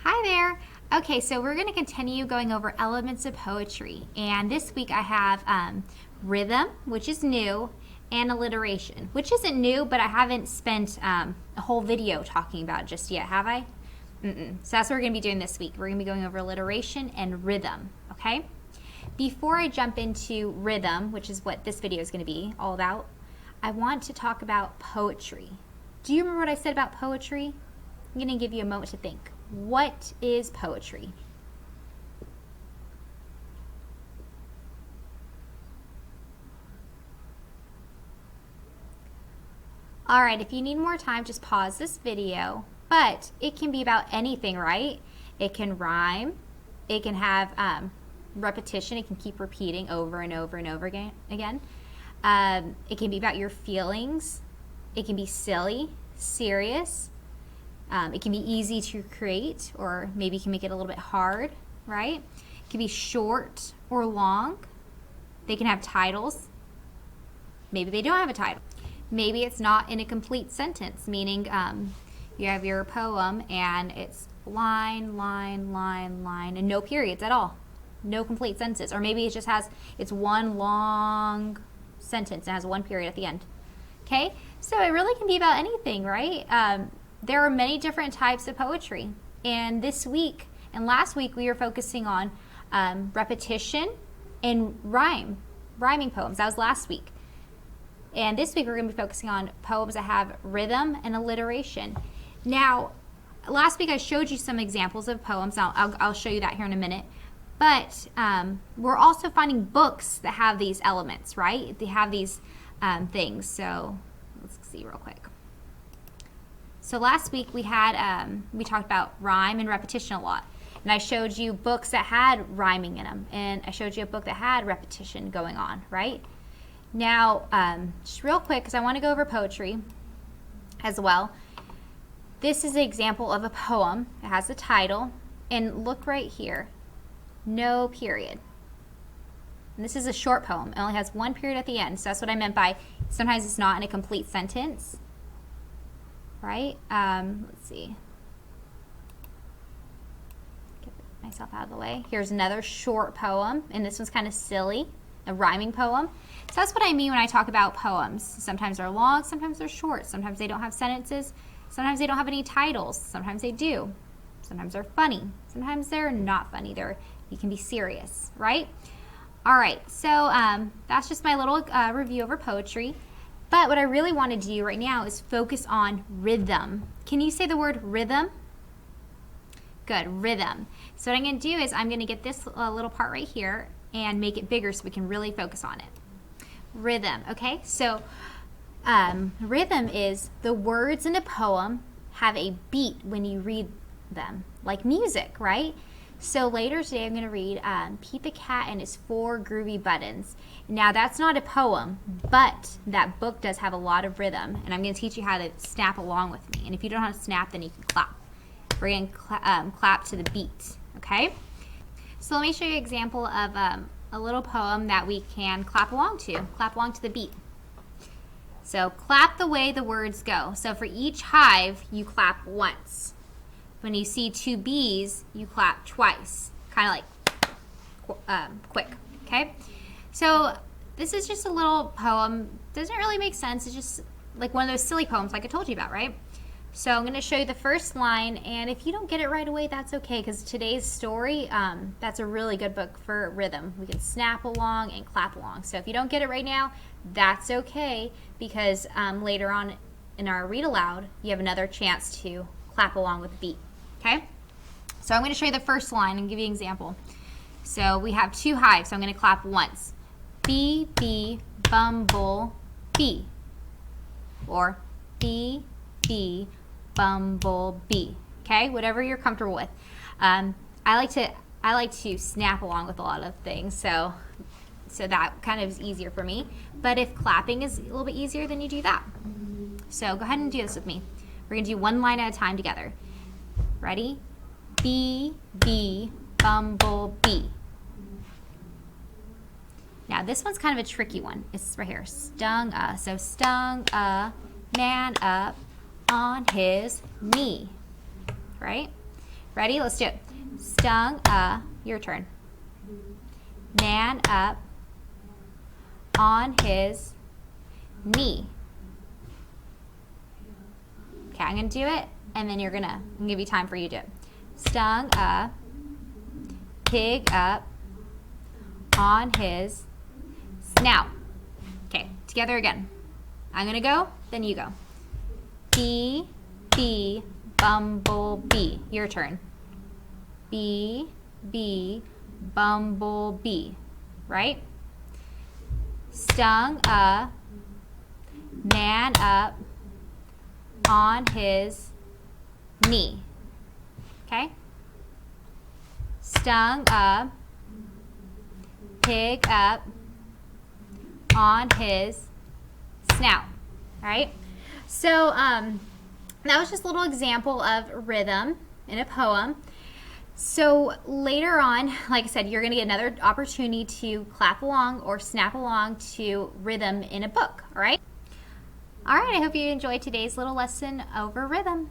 Hi there. Okay, so we're going to continue going over elements of poetry. And this week I have rhythm, which is new, and alliteration, which isn't new, but I haven't spent a whole video talking about it just yet, have I? So that's what we're going to be doing this week. We're going to be going over alliteration and rhythm, okay? Before I jump into rhythm, which is what this video is going to be all about, I want to talk about poetry. Do you remember what I said about poetry? I'm going to give you a moment to think. What is poetry? All right, if you need more time, just pause this video, but it can be about anything, right? It can rhyme, it can have repetition, it can keep repeating over and over and over again. It can be about your feelings, it can be silly, serious, it can be easy to create, or maybe you can make it a little bit hard, right? It can be short or long. They can have titles. Maybe they don't have a title. Maybe it's not in a complete sentence, meaning you have your poem and it's line, line, line, line, and no periods at all. No complete sentences. Or maybe it just has, it's one long sentence and has one period at the end. Okay? So it really can be about anything, right? There are many different types of poetry. And this week and last week we were focusing on repetition and rhyming poems. That was last week. And this week we're going to be focusing on poems that have rhythm and alliteration. Now, last week I showed you some examples of poems. I'll show you that here in a minute. But we're also finding books that have these elements, right? They have these things. So let's see real quick. So last week we had we talked about rhyme and repetition a lot. And I showed you books that had rhyming in them. And I showed you a book that had repetition going on, right? Now, just real quick, because I want to go over poetry as well. This is an example of a poem. It has a title. And look right here. No period. And this is a short poem. It only has one period at the end. So that's what I meant by sometimes it's not in a complete sentence. Right? Let's see. Get myself out of the way. Here's another short poem. And this one's kind of silly. A rhyming poem. So that's what I mean when I talk about poems. Sometimes they're long, sometimes they're short. Sometimes they don't have sentences. Sometimes they don't have any titles. Sometimes they do. Sometimes they're funny. Sometimes they're not funny. You can be serious, right? All right, so that's just my little review over poetry. But what I really want to do right now is focus on rhythm. Can you say the word rhythm? Good, rhythm. So what I'm going to do is I'm going to get this little part right here and make it bigger so we can really focus on it. Rhythm, okay? So rhythm is the words in a poem have a beat when you read them, like music, right? So later today I'm going to read Pete the Cat and His Four Groovy Buttons. Now that's not a poem, but that book does have a lot of rhythm, and I'm going to teach you how to snap along with me. And if you don't know how to snap, then you can clap. We're going to clap to the beat, okay? So let me show you an example of a little poem that we can clap along to the beat. So clap the way the words go. So for each hive, you clap once. When you see two bees, you clap twice, kind of like quick, okay? So this is just a little poem. Doesn't really make sense. It's just like one of those silly poems like I told you about, right? So I'm going to show you the first line, and if you don't get it right away, that's okay, because today's story, that's a really good book for rhythm. We can snap along and clap along. So if you don't get it right now, that's okay, because later on in our read aloud, you have another chance to clap along with the beat, okay? So I'm going to show you the first line and give you an example. So we have two hives, so I'm going to clap once. Bee, bee, bumble, bee. Or bee, bee, bumblebee. Okay, whatever you're comfortable with. I like to snap along with a lot of things, so that kind of is easier for me. But if clapping is a little bit easier, then you do that. So go ahead and do this with me. We're gonna do one line at a time together. Ready? Bee, bee, bumblebee. Now this one's kind of a tricky one. It's right here. Stung a. So stung a man up on his knee, right? Ready? Let's do it. Stung a, your turn. Man up on his knee. Okay, I'm gonna do it, and then I'm gonna give you time for you to do it. Stung a pig up on his snout. Okay, together again. I'm gonna go, then you go. Bee, bee, bumblebee. Your turn. Bee, bee, bumblebee. Right? Stung a man up on his knee. Okay? Stung a pig up on his snout. All right? So that was just a little example of rhythm in a poem. So later on, like I said, you're going to get another opportunity to clap along or snap along to rhythm in a book. All right? All right, I hope you enjoyed today's little lesson over rhythm.